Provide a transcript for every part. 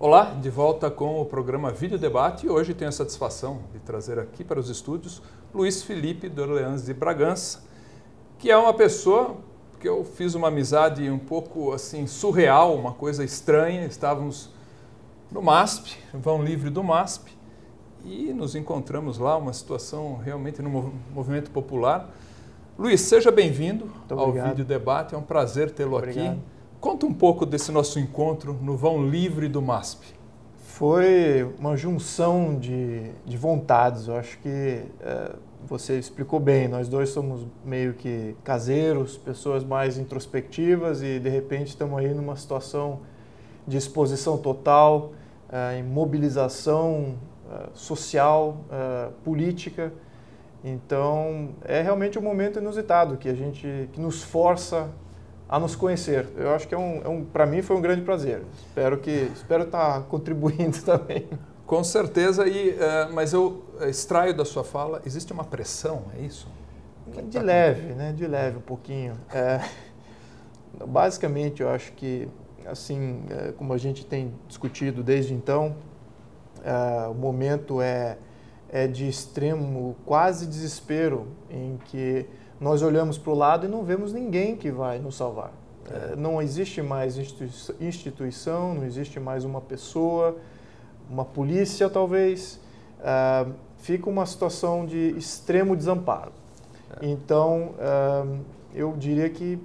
Olá, de volta com o programa Vídeo Debate e hoje tenho a satisfação de trazer aqui para os estúdios Luiz Felipe de Orleans de Bragança, que é uma pessoa que eu fiz uma amizade um pouco assim surreal, uma coisa estranha. Estávamos no MASP, Vão Livre do MASP, e nos encontramos lá, uma situação realmente no movimento popular. Luiz, seja bem-vindo ao Vídeo Debate, é um prazer tê-lo aqui. Conta um pouco desse nosso encontro no Vão Livre do MASP. Foi uma junção de vontades, eu acho que você explicou bem, nós dois somos meio que caseiros, pessoas mais introspectivas e de repente estamos aí numa situação de exposição total, em mobilização social, política. Então é realmente um momento inusitado que nos força a nos conhecer. Eu acho que para mim foi um grande prazer. Espero estar contribuindo também. Com certeza, mas eu extraio da sua fala, existe uma pressão, é isso? De leve, né? De leve um pouquinho. Basicamente, eu acho que, assim, como a gente tem discutido desde então, o momento é de extremo, quase desespero, em que nós olhamos para o lado e não vemos ninguém que vai nos salvar. Não existe mais instituição, não existe mais uma pessoa, uma polícia talvez. Fica uma situação de extremo desamparo. Então, eu diria que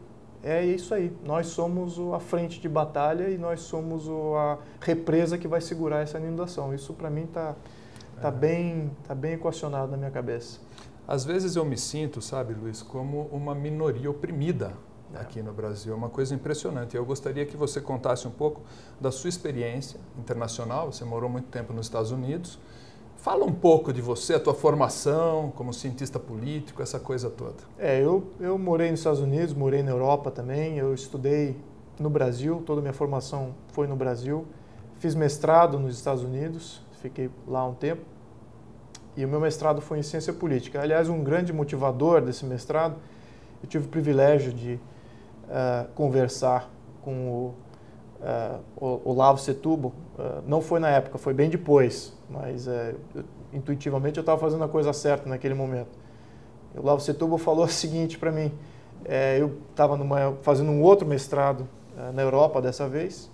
é isso aí. Nós somos a frente de batalha e nós somos a represa que vai segurar essa inundação. Isso para mim tá bem equacionado na minha cabeça. Às vezes eu me sinto, sabe, Luiz, como uma minoria oprimida aqui no Brasil. É uma coisa impressionante. Eu gostaria que você contasse um pouco da sua experiência internacional. Você morou muito tempo nos Estados Unidos. Fala um pouco de você, a tua formação como cientista político, essa coisa toda. Eu morei nos Estados Unidos, morei na Europa também. Eu estudei no Brasil, toda a minha formação foi no Brasil. Fiz mestrado nos Estados Unidos, fiquei lá um tempo. E o meu mestrado foi em ciência política. Aliás, um grande motivador desse mestrado, eu tive o privilégio de conversar com o Olavo Setúbal. Não foi na época, foi bem depois, mas intuitivamente eu estava fazendo a coisa certa naquele momento. O Olavo Setúbal falou o seguinte para mim, eu estava fazendo um outro mestrado na Europa dessa vez,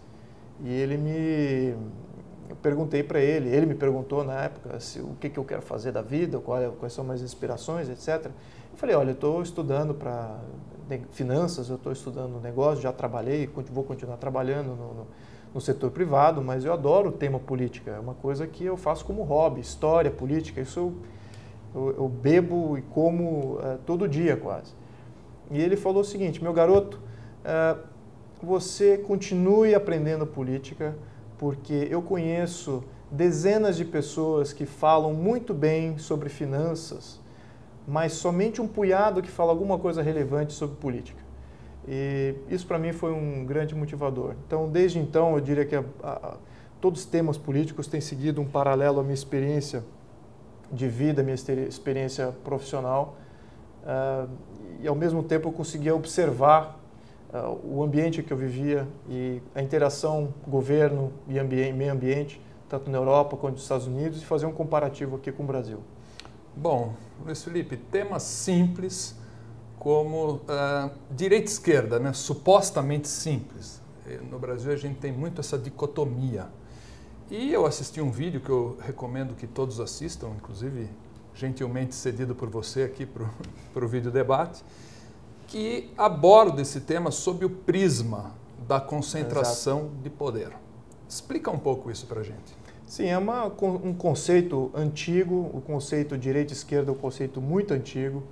e eu perguntei para ele me perguntou na época o que eu quero fazer da vida, quais são minhas inspirações, etc. Eu falei, olha, eu estou estudando para finanças, eu estou estudando negócio, já trabalhei, vou continuar trabalhando no setor privado, mas eu adoro o tema política, é uma coisa que eu faço como hobby, história, política, isso eu bebo e como todo dia quase. E ele falou o seguinte, meu garoto, você continue aprendendo política, porque eu conheço dezenas de pessoas que falam muito bem sobre finanças, mas somente um punhado que fala alguma coisa relevante sobre política. E isso para mim foi um grande motivador. Então, desde então, eu diria que todos os temas políticos têm seguido um paralelo à minha experiência de vida, minha experiência profissional, e ao mesmo tempo eu conseguia observar o ambiente que eu vivia e a interação governo e meio ambiente, tanto na Europa quanto nos Estados Unidos, e fazer um comparativo aqui com o Brasil. Bom, Luiz Felipe, temas simples como direita e esquerda, né? Supostamente simples. No Brasil a gente tem muito essa dicotomia. E eu assisti um vídeo que eu recomendo que todos assistam, inclusive gentilmente cedido por você aqui para o Vídeo Debate, que aborda esse tema sob o prisma da concentração de poder. Explica um pouco isso para a gente. Sim, é um conceito antigo, o conceito direita e esquerda é um conceito muito antigo.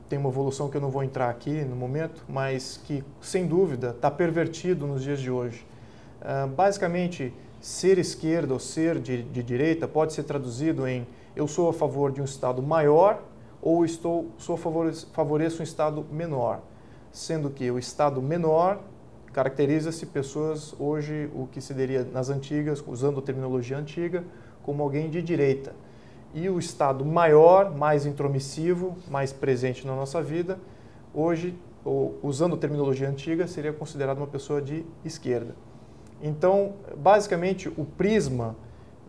Tem uma evolução que eu não vou entrar aqui no momento, mas que, sem dúvida, está pervertido nos dias de hoje. Basicamente, ser esquerda ou ser de direita pode ser traduzido em eu sou a favor de um Estado maior ou favoreço um Estado menor, sendo que o Estado menor caracteriza-se pessoas hoje, o que se diria nas antigas, usando a terminologia antiga, como alguém de direita. E o Estado maior, mais intromissivo, mais presente na nossa vida, hoje, usando a terminologia antiga, seria considerado uma pessoa de esquerda. Então, basicamente, o prisma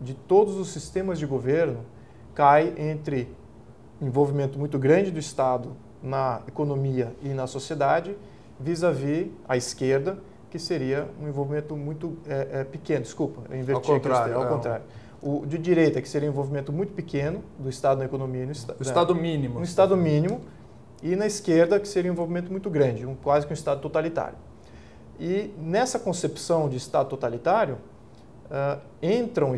de todos os sistemas de governo cai entre envolvimento muito grande do Estado na economia e na sociedade, vis-à-vis a esquerda, que seria um envolvimento muito pequeno. Desculpa, eu inverti ao contrário, ao contrário. O de direita, que seria um envolvimento muito pequeno do Estado na economia. E no Estado mínimo. Um Estado mínimo. E na esquerda, que seria um envolvimento muito grande, quase que um Estado totalitário. E nessa concepção de Estado totalitário, entram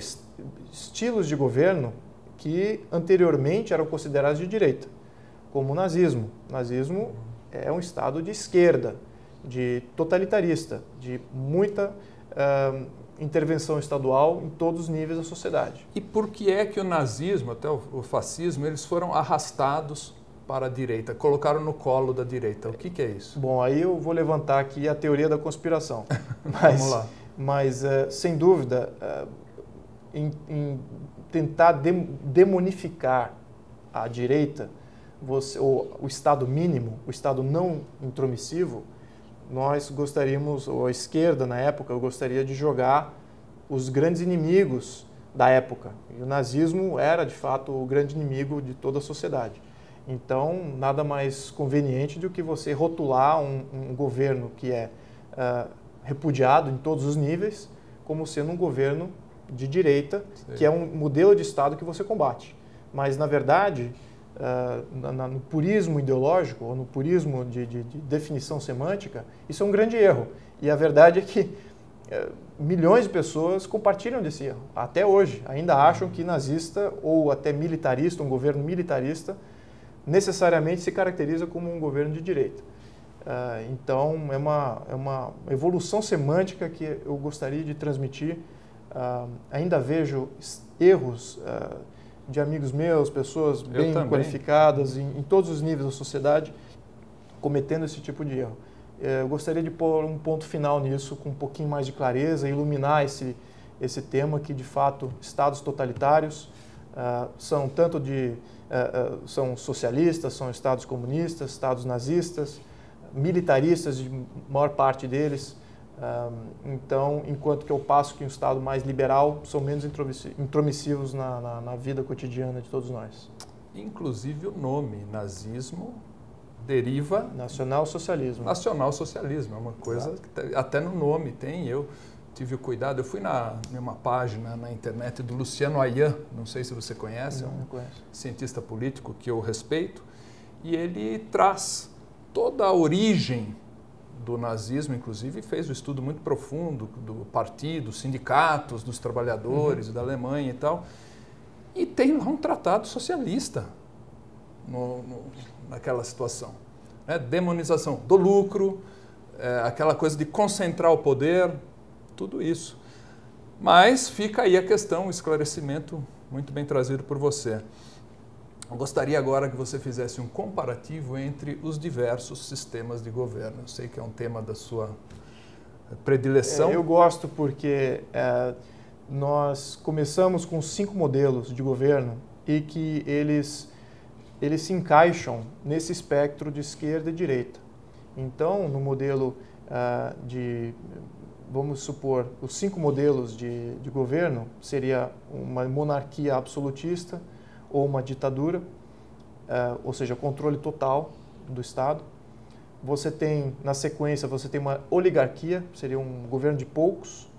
estilos de governo que anteriormente eram considerados de direita, como o nazismo. O nazismo é um Estado de esquerda, de totalitarista, de muita intervenção estadual em todos os níveis da sociedade. E por que é que o nazismo, até o fascismo, eles foram arrastados para a direita, colocaram no colo da direita? O que é isso? Bom, aí eu vou levantar aqui a teoria da conspiração. Vamos lá. Mas sem dúvida, em tentar demonificar a direita, ou o Estado mínimo, o Estado não intromissivo, nós gostaríamos, ou a esquerda na época, eu gostaria de jogar os grandes inimigos da época. E o nazismo era, de fato, o grande inimigo de toda a sociedade. Então, nada mais conveniente do que você rotular um governo que é repudiado em todos os níveis como sendo um governo de direita, que é um modelo de Estado que você combate. Mas, na verdade, no purismo ideológico, ou no purismo de definição semântica, isso é um grande erro. E a verdade é que milhões de pessoas compartilham desse erro. Até hoje, ainda acham que nazista ou até militarista, um governo militarista, necessariamente se caracteriza como um governo de direita. Então, é uma evolução semântica que eu gostaria de transmitir. Ainda vejo erros de amigos meus, pessoas bem qualificadas em todos os níveis da sociedade, cometendo esse tipo de erro. Eu gostaria de pôr um ponto final nisso, com um pouquinho mais de clareza, iluminar esse tema que, de fato, estados totalitários são tanto são socialistas, são estados comunistas, estados nazistas, militaristas, de maior parte deles. Então, enquanto que eu passo que um Estado mais liberal são menos intromissivos na vida cotidiana de todos nós. Inclusive o nome nazismo deriva... Nacional-socialismo. Nacional-socialismo, é uma coisa que até no nome tem. Eu tive o cuidado, eu fui numa página na internet do Luciano Ayan, não sei se você conhece, não conheço. Cientista político que eu respeito, e ele traz toda a origem do nazismo, inclusive fez um estudo muito profundo do partido, dos sindicatos, dos trabalhadores, da Alemanha e tal, e tem lá um tratado socialista naquela situação. Demonização do lucro, aquela coisa de concentrar o poder, tudo isso. Mas fica aí a questão, o esclarecimento muito bem trazido por você. Eu gostaria agora que você fizesse um comparativo entre os diversos sistemas de governo. Eu sei que é um tema da sua predileção. Eu gosto porque nós começamos com 5 modelos de governo e que eles se encaixam nesse espectro de esquerda e direita. Então, no modelo vamos supor, os 5 modelos de governo seria uma monarquia absolutista, ou uma ditadura, ou seja, controle total do Estado. Você tem, na sequência, você tem uma oligarquia, seria um governo de poucos.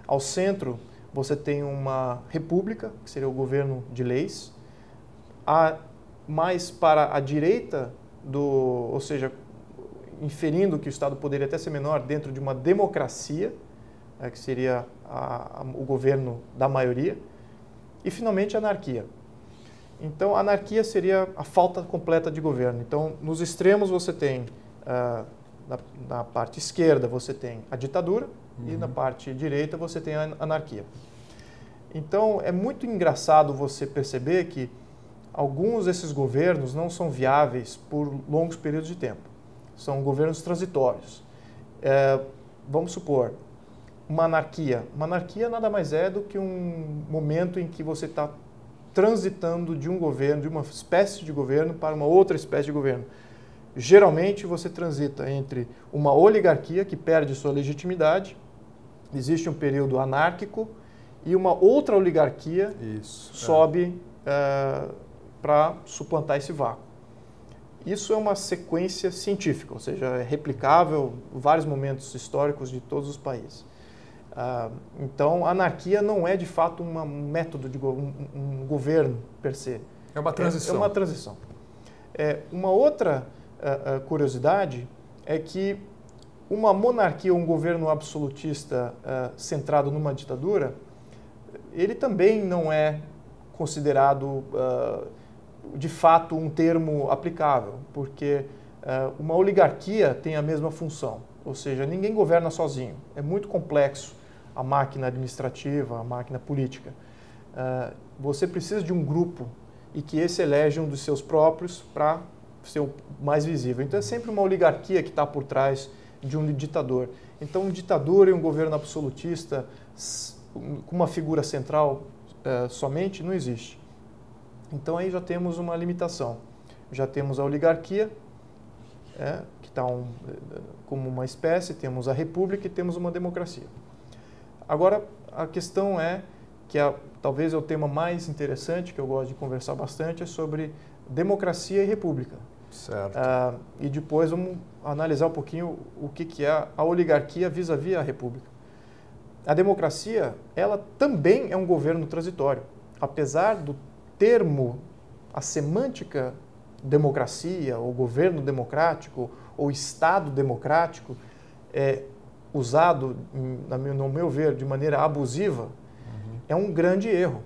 Ao centro, você tem uma república, que seria o governo de leis. Mais para a direita, ou seja, inferindo que o Estado poderia até ser menor, dentro de uma democracia, que seria o governo da maioria. E, finalmente, a anarquia. Então, a anarquia seria a falta completa de governo. Então, nos extremos você tem, na parte esquerda você tem a ditadura e na parte direita você tem a anarquia. Então, é muito engraçado você perceber que alguns desses governos não são viáveis por longos períodos de tempo. São governos transitórios. Vamos supor, uma anarquia. Uma anarquia nada mais é do que um momento em que você está transitando de um governo, de uma espécie de governo para uma outra espécie de governo. Geralmente você transita entre uma oligarquia que perde sua legitimidade existe um período anárquico e uma outra oligarquia sobe para suplantar esse vácuo. Isso é uma sequência científica, ou seja, é replicável em vários momentos históricos de todos os países. Então, a anarquia não é de fato um método de um governo per se. É uma transição. É uma transição. Uma outra curiosidade é que uma monarquia ou um governo absolutista centrado numa ditadura, ele também não é considerado de fato um termo aplicável, porque uma oligarquia tem a mesma função, ou seja, ninguém governa sozinho. É muito complexo a máquina administrativa, a máquina política. Você precisa de um grupo e que esse elege um dos seus próprios para ser o mais visível. Então é sempre uma oligarquia que está por trás de um ditador. Então um ditador e um governo absolutista com uma figura central somente não existe. Então aí já temos uma limitação. Já temos a oligarquia, que está como uma espécie, temos a república e temos uma democracia. Agora, a questão é que talvez é o tema mais interessante, que eu gosto de conversar bastante, é sobre democracia e república. Certo. E depois vamos analisar um pouquinho o que é a oligarquia vis-à-vis a república. A democracia, ela também é um governo transitório. Apesar do termo, a semântica democracia, ou governo democrático, ou Estado democrático, é usado, no meu ver, de maneira abusiva, é um grande erro.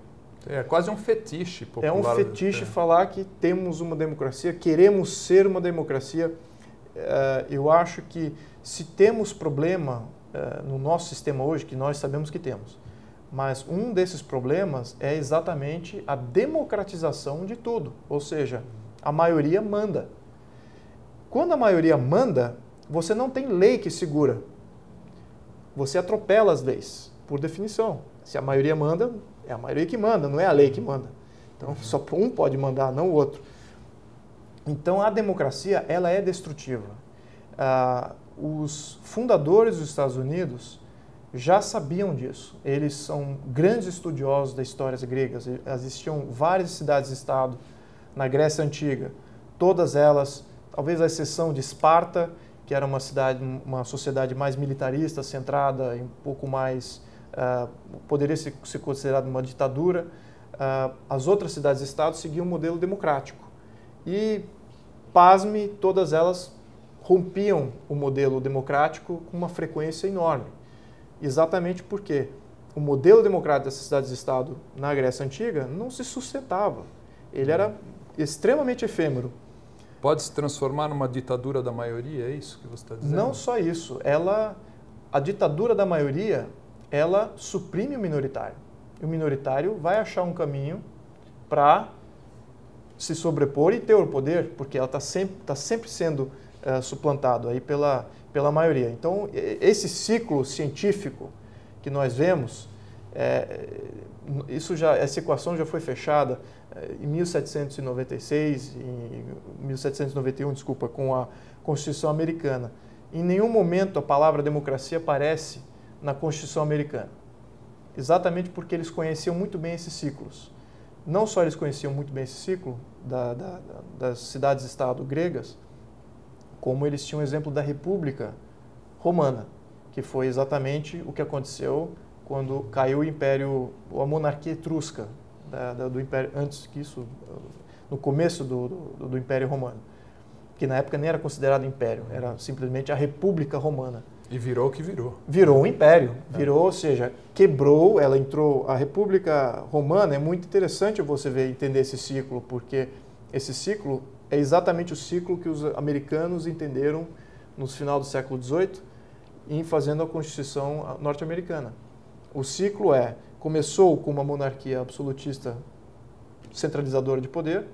É quase um fetiche popular. É um fetiche falar que temos uma democracia, queremos ser uma democracia. Eu acho que se temos problema no nosso sistema hoje, que nós sabemos que temos, mas um desses problemas é exatamente a democratização de tudo, ou seja, a maioria manda. Quando a maioria manda, você não tem lei que segura. Você atropela as leis, por definição. Se a maioria manda, é a maioria que manda, não é a lei que manda. Então, só um pode mandar, não o outro. Então, a democracia, ela é destrutiva. Os fundadores dos Estados Unidos já sabiam disso. Eles são grandes estudiosos das histórias gregas. Existiam várias cidades-estado na Grécia Antiga. Todas elas, talvez à exceção de Esparta, que era uma sociedade mais militarista, centrada em um pouco mais... poderia ser considerado uma ditadura. As outras cidades-estado seguiam um modelo democrático. E, pasme, todas elas rompiam o modelo democrático com uma frequência enorme. Exatamente porque o modelo democrático dessas cidades-estado na Grécia Antiga não se sustentava. Ele era extremamente efêmero. Pode se transformar numa ditadura da maioria, é isso que você está dizendo? Não só isso. A ditadura da maioria, ela suprime o minoritário. E o minoritário vai achar um caminho para se sobrepor e ter o poder, porque ela está sempre sendo suplantado aí pela maioria. Então, esse ciclo científico que nós vemos, essa equação já foi fechada em 1796, em 1791, desculpa, com a Constituição Americana. Em nenhum momento a palavra democracia aparece na Constituição Americana, exatamente porque eles conheciam muito bem esses ciclos. Não só eles conheciam muito bem esse ciclo das cidades-estado gregas, como eles tinham o exemplo da República Romana, que foi exatamente o que aconteceu quando caiu o Império, a monarquia etrusca do Império, antes que isso, no começo do Império Romano, que na época nem era considerado império, era simplesmente a República Romana. E virou o que virou. Virou um império, ou seja, quebrou, ela entrou, a República Romana, é muito interessante você entender esse ciclo, porque esse ciclo é exatamente o ciclo que os americanos entenderam no final do século XVIII em fazendo a Constituição norte-americana. O ciclo começou com uma monarquia absolutista centralizadora de poder,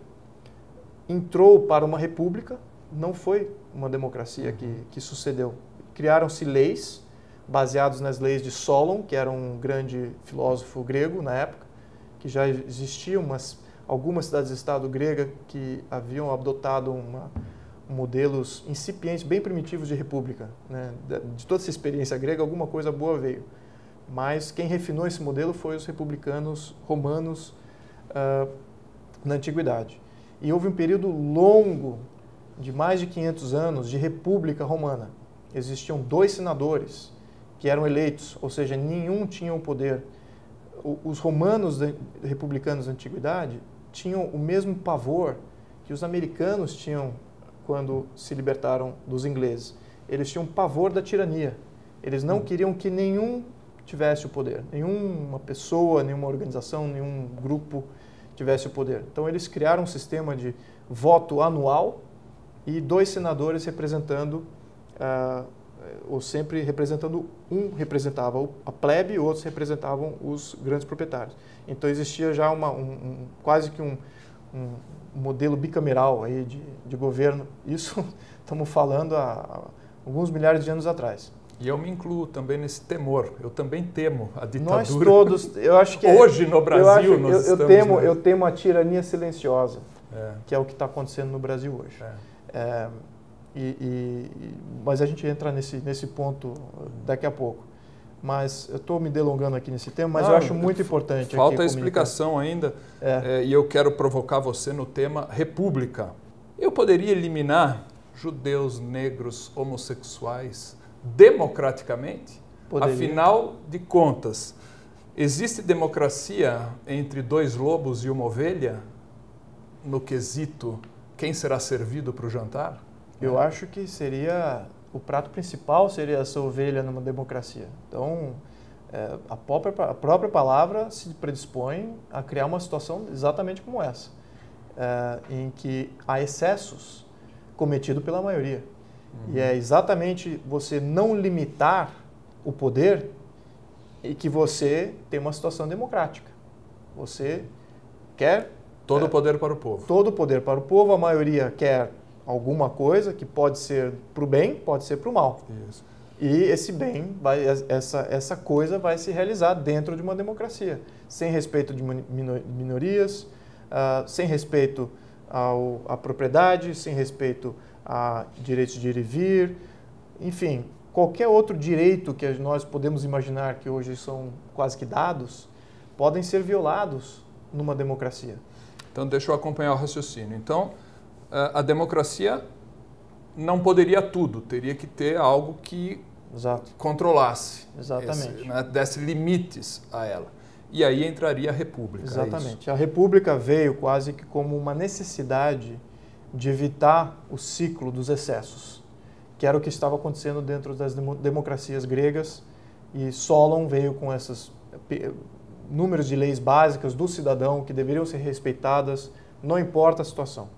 entrou para uma república, não foi uma democracia que sucedeu. Criaram-se leis baseadas nas leis de Solon, que era um grande filósofo grego na época, que já existiam algumas cidades-estado gregas que haviam adotado modelos incipientes, bem primitivos de república. Né? De toda essa experiência grega, alguma coisa boa veio. mas quem refinou esse modelo foi os republicanos romanos na Antiguidade. E houve um período longo, de mais de 500 anos, de república romana. Existiam 2 senadores que eram eleitos, ou seja, nenhum tinha o poder. Os romanos republicanos da Antiguidade tinham o mesmo pavor que os americanos tinham quando se libertaram dos ingleses. Eles tinham pavor da tirania. Eles não queriam que nenhum tivesse o poder, nenhuma pessoa, nenhuma organização, nenhum grupo tivesse o poder. Então eles criaram um sistema de voto anual e 2 senadores representando, ou sempre representando, um representava a plebe e outros representavam os grandes proprietários. Então existia já quase que um modelo bicameral aí de governo. Isso estamos falando há alguns milhares de anos atrás. E eu me incluo também nesse temor. Eu também temo a ditadura. Nós todos, eu acho que hoje no Brasil eu temo a tirania silenciosa, que é o que está acontecendo no Brasil hoje. Mas a gente entra nesse ponto daqui a pouco. Mas eu estou me delongando aqui nesse tema, mas eu acho muito importante. Falta a explicação ainda, e eu quero provocar você no tema república. Eu poderia eliminar judeus, negros, homossexuais democraticamente? Poderia. Afinal de contas, existe democracia entre 2 lobos e uma ovelha no quesito quem será servido para o jantar? Eu acho que o prato principal seria essa ovelha numa democracia. Então, a própria palavra se predispõe a criar uma situação exatamente como essa, em que há excessos cometidos pela maioria. E é exatamente você não limitar o poder e que você tem uma situação democrática. Você quer... Todo o poder para o povo. Todo o poder para o povo, a maioria quer alguma coisa que pode ser para o bem, pode ser para o mal. Isso. E esse bem, essa coisa vai se realizar dentro de uma democracia, sem respeito de minorias, sem respeito à propriedade, sem respeito a direitos de ir e vir, enfim, qualquer outro direito que nós podemos imaginar que hoje são quase que dados, podem ser violados numa democracia. Então, deixa eu acompanhar o raciocínio. Então, a democracia não poderia tudo, teria que ter algo que controlasse, desse limites a ela. E aí entraria a república. Exatamente. A república veio quase que como uma necessidade de evitar o ciclo dos excessos, que era o que estava acontecendo dentro das democracias gregas, e Solon veio com esses números de leis básicas do cidadão que deveriam ser respeitadas, não importa a situação.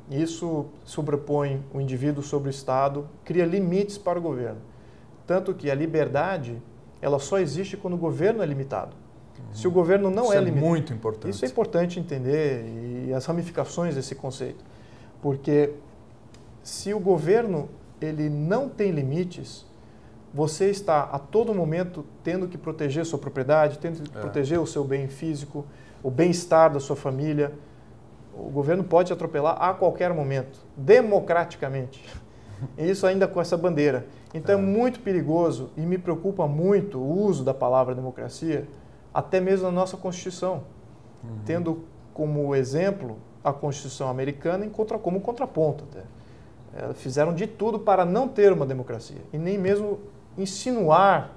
Isso sobrepõe o indivíduo sobre o Estado, cria limites para o governo. Tanto que a liberdade ela só existe quando o governo é limitado. Se o governo não é limitado... Isso é muito importante. Isso é importante entender e as ramificações desse conceito. Porque se o governo ele não tem limites, você está a todo momento tendo que proteger sua propriedade, tendo que proteger o seu bem físico, o bem-estar da sua família. O governo pode atropelar a qualquer momento, democraticamente. E isso ainda com essa bandeira. Então é muito perigoso e me preocupa muito o uso da palavra democracia, até mesmo na nossa Constituição, tendo como exemplo a Constituição americana como contraponto. Fizeram de tudo para não ter uma democracia e nem mesmo insinuar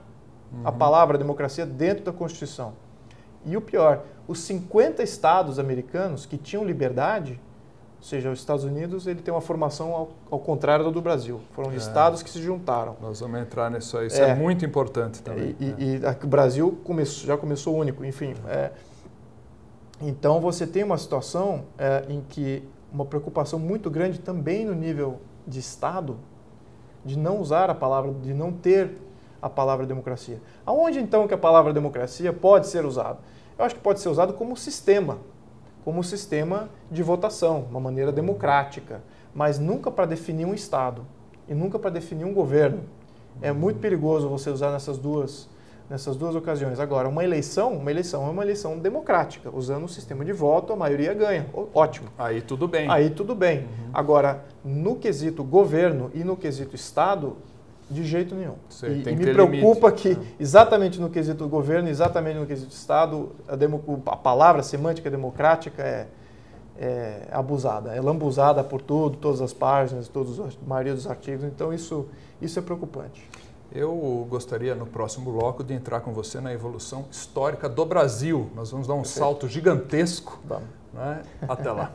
a palavra democracia dentro da Constituição. E o pior, os 50 estados americanos que tinham liberdade, ou seja, os Estados Unidos ele tem uma formação ao contrário do Brasil. Foram estados que se juntaram. Nós vamos entrar nisso aí. Isso é muito importante também. E o Brasil já começou único, enfim. Então você tem uma situação em que uma preocupação muito grande também no nível de Estado de não usar a palavra, de não ter a palavra democracia. Aonde então que a palavra democracia pode ser usada? Eu acho que pode ser usado como sistema de votação, uma maneira democrática, mas nunca para definir um Estado e nunca para definir um governo. É muito perigoso você usar nessas duas ocasiões. Agora, uma eleição é uma eleição democrática, usando o sistema de voto, a maioria ganha. Ótimo. Aí tudo bem. Agora, no quesito governo e no quesito Estado, De jeito nenhum. Sei, e me preocupa que, exatamente no quesito do governo, exatamente no quesito do Estado, a palavra semântica democrática é abusada, é lambuzada por tudo, todas as páginas, a maioria dos artigos. Então, isso é preocupante. Eu gostaria, no próximo bloco, de entrar com você na evolução histórica do Brasil. Nós vamos dar um salto gigantesco. Vamos. Né? Até lá.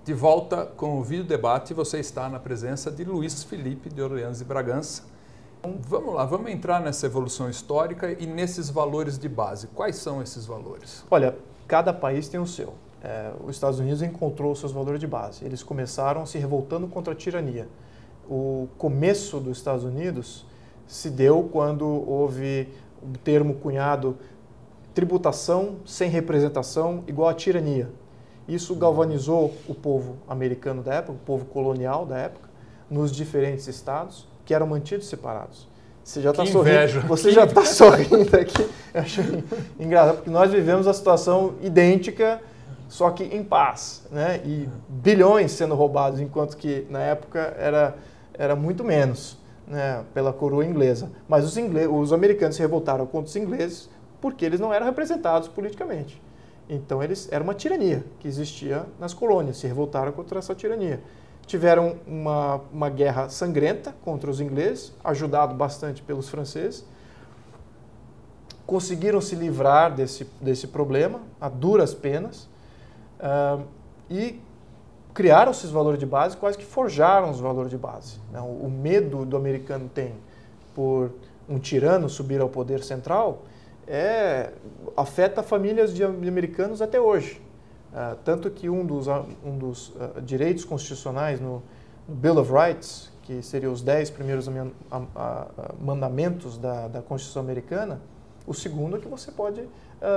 De volta com o vídeo debate, você está na presença de Luiz Felipe de Orleans e Bragança. Vamos lá, vamos entrar nessa evolução histórica e nesses valores de base. Quais são esses valores? Olha, cada país tem o seu. Os Estados Unidos encontrou os seus valores de base. Eles começaram se revoltando contra a tirania. O começo dos Estados Unidos se deu quando houve o termo cunhado tributação sem representação igual a tirania. Isso galvanizou o povo americano da época, o povo colonial da época, nos diferentes estados, que eram mantidos separados. Você já está sorrindo. Você já está sorrindo aqui. Eu acho engraçado, porque nós vivemos a situação idêntica, só que em paz, né? E bilhões sendo roubados, enquanto que na época era muito menos, né? Pela coroa inglesa. Mas os americanos se revoltaram contra os ingleses porque eles não eram representados politicamente. Então, era uma tirania que existia nas colônias, se revoltaram contra essa tirania. Tiveram uma guerra sangrenta contra os ingleses, ajudado bastante pelos franceses. Conseguiram se livrar desse problema, a duras penas, e criaram esses valores de base, quase que forjaram os valores de base. O medo do americano tem por um tirano subir ao poder central afeta famílias de americanos até hoje. Tanto que um dos direitos constitucionais no Bill of Rights, que seriam os 10 primeiros mandamentos da Constituição americana, o segundo é que você pode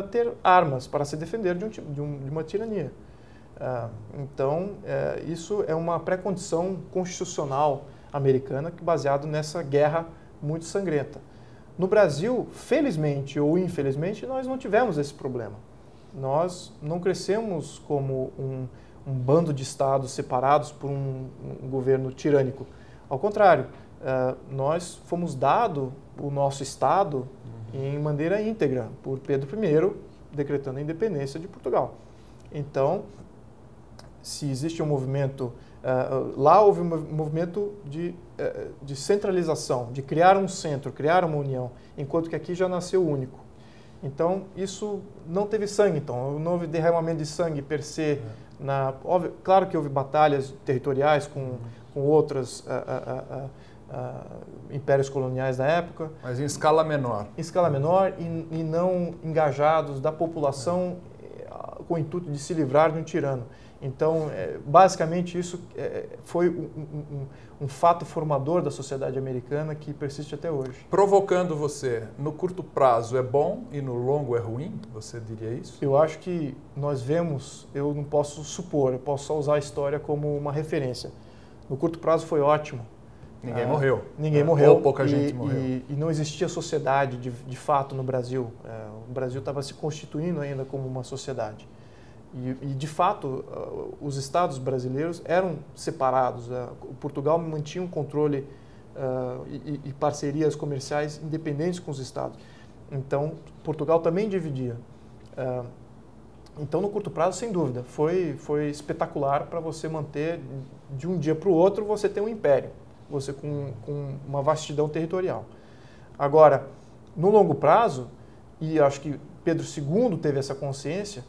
ter armas para se defender de uma tirania. Então, isso é uma pré-condição constitucional americana baseado nessa guerra muito sangrenta. No Brasil, felizmente ou infelizmente, nós não tivemos esse problema. Nós não crescemos como um bando de estados separados por um governo tirânico. Ao contrário, nós fomos dado o nosso estado em maneira íntegra por Pedro I, decretando a independência de Portugal. Então, se existe um movimento, lá houve um movimento de centralização, de criar um centro, criar uma união, enquanto que aqui já nasceu único. Então, isso não teve sangue, então, não houve derramamento de sangue per se. Claro que houve batalhas territoriais com outros impérios coloniais da época. Mas em escala menor. Em escala menor e não engajados da população com o intuito de se livrar de um tirano. Então, basicamente, isso foi um fato formador da sociedade americana que persiste até hoje. Provocando você, no curto prazo é bom e no longo é ruim? Você diria isso? Eu acho que nós vemos, eu não posso supor, eu posso só usar a história como uma referência. No curto prazo foi ótimo. Ninguém morreu. Ninguém morreu. Ou pouca gente morreu. E não existia sociedade de fato no Brasil. O Brasil estava se constituindo ainda como uma sociedade. E de fato, os estados brasileiros eram separados. Portugal mantinha um controle e parcerias comerciais independentes com os estados. Então, Portugal também dividia. Então, no curto prazo, sem dúvida, foi espetacular para você manter, de um dia para o outro, você ter um império, você com uma vastidão territorial. Agora, no longo prazo, e acho que Pedro II teve essa consciência,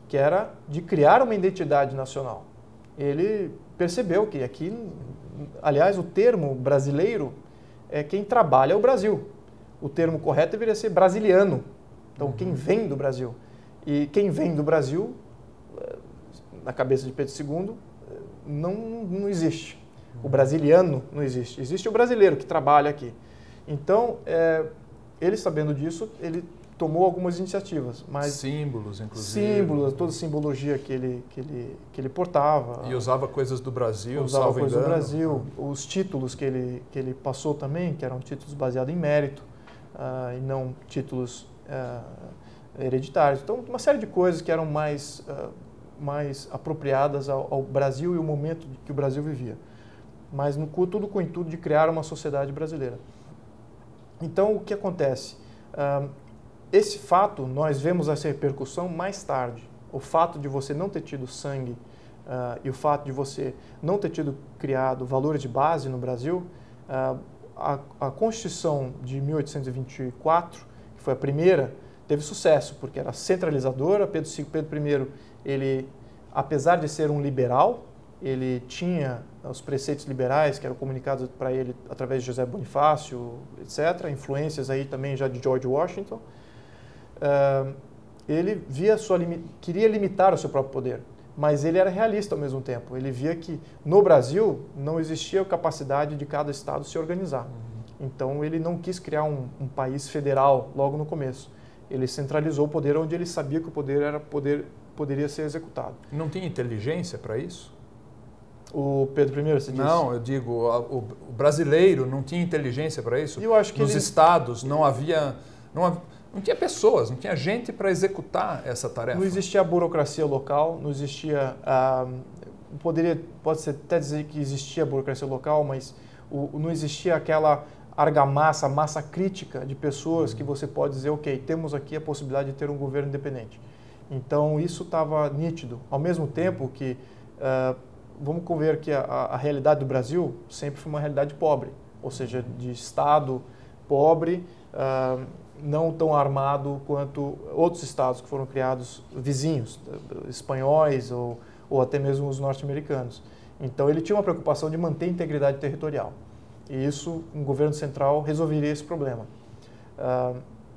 que era de criar uma identidade nacional. Ele percebeu que aqui, aliás, o termo brasileiro é quem trabalha o Brasil. O termo correto deveria ser brasiliano. Então, quem vem do Brasil. E quem vem do Brasil, na cabeça de Pedro II, não existe. O brasiliano não existe. Existe o brasileiro que trabalha aqui. Então, ele sabendo disso, ele tomou algumas iniciativas, mas símbolos, inclusive. Símbolos, toda a simbologia que ele portava. E usava coisas do Brasil, usava coisas do Brasil. Ah. Os títulos que ele passou também, que eram títulos baseados em mérito, e não títulos hereditários. Então, uma série de coisas que eram mais apropriadas ao Brasil e o momento que o Brasil vivia. Mas tudo com o intuito de criar uma sociedade brasileira. Então, o que acontece? Esse fato, nós vemos essa repercussão mais tarde. O fato de você não ter tido sangue e o fato de você não ter criado valores de base no Brasil, a Constituição de 1824, que foi a primeira, teve sucesso, porque era centralizadora. Pedro I, ele, apesar de ser um liberal, ele tinha os preceitos liberais que eram comunicados para ele através de José Bonifácio, etc., influências aí também já de George Washington. Ele queria limitar o seu próprio poder, mas ele era realista ao mesmo tempo. Ele via que no Brasil não existia a capacidade de cada estado se organizar. Então ele não quis criar um país federal logo no começo. Ele centralizou o poder onde ele sabia que o poderia ser executado. Não tinha inteligência para isso? O Pedro I, você disse? Não, eu digo, o brasileiro não tinha inteligência para isso? Eu acho que nos estados não tinha pessoas, não tinha gente para executar essa tarefa. Não existia a burocracia local, não existia... Pode-se até dizer que existia a burocracia local, mas não existia aquela argamassa, massa crítica de pessoas que você pode dizer, ok, temos aqui a possibilidade de ter um governo independente. Então, isso estava nítido. Ao mesmo tempo que... vamos conver que a realidade do Brasil sempre foi uma realidade pobre, ou seja, de Estado pobre, não tão armado quanto outros estados que foram criados vizinhos, espanhóis ou até mesmo os norte-americanos. Então ele tinha uma preocupação de manter a integridade territorial. E isso, um governo central resolveria esse problema.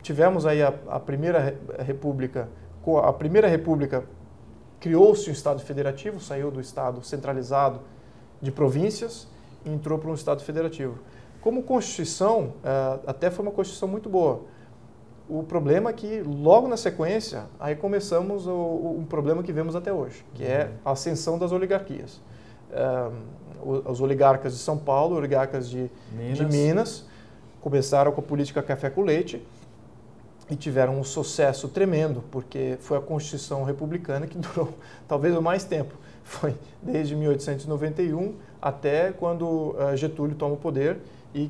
Tivemos aí a Primeira República. A Primeira República criou-se um Estado federativo, saiu do Estado centralizado de províncias e entrou para um Estado federativo. Como Constituição, até foi uma Constituição muito boa. O problema é que, logo na sequência, aí começamos um problema que vemos até hoje, que é a ascensão das oligarquias. Os oligarcas de São Paulo, oligarcas de Minas, começaram com a política café com leite e tiveram um sucesso tremendo, porque foi a Constituição republicana que durou talvez o mais tempo. Foi desde 1891 até quando Getúlio toma o poder e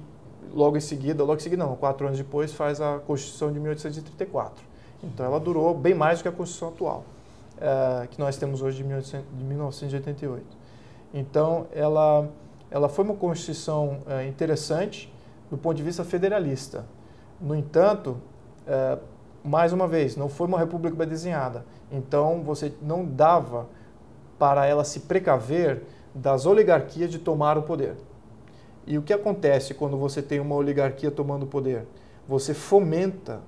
logo em seguida não, 4 anos depois faz a Constituição de 1834. Então ela durou bem mais do que a Constituição atual, que nós temos hoje de 1988. Então ela foi uma Constituição interessante do ponto de vista federalista. No entanto, mais uma vez, não foi uma república bem desenhada. Então você não dava para ela se precaver das oligarquias de tomar o poder. E o que acontece quando você tem uma oligarquia tomando o poder? Você fomenta